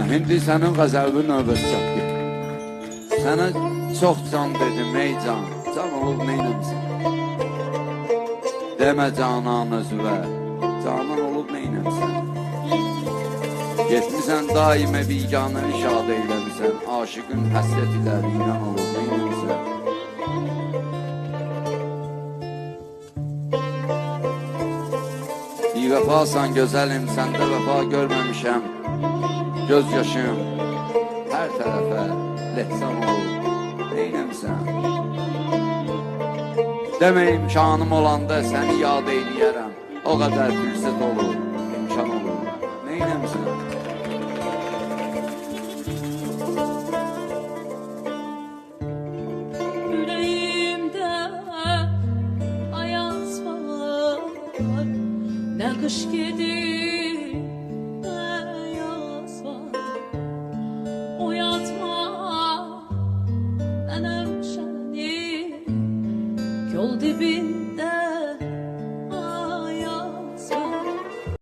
Hindi sənin qəzəbi növbəsi çatdı. Sənə çox can dedim, ey can. Can olub neynəmsən? Demə canan özüvə, canan olub neynəmsən? Getmisən daimə biganəni şad eyləmisən, aşıqın həsrət ilə viran olub neynəmsən? Bir vəfasan gözəlim, səndə vəfa görməmişəm. Göz yaşım hər tərəfə lehsan olub neynəmsən? Deməyim şanım olanda səni yad eyləyərəm. O qədər fürsət olur, imkan olur neynəmsən? Yüreğimde ayaz var, ne kış gelir ne yaz var. Oyatma benim şeni, yol dibinde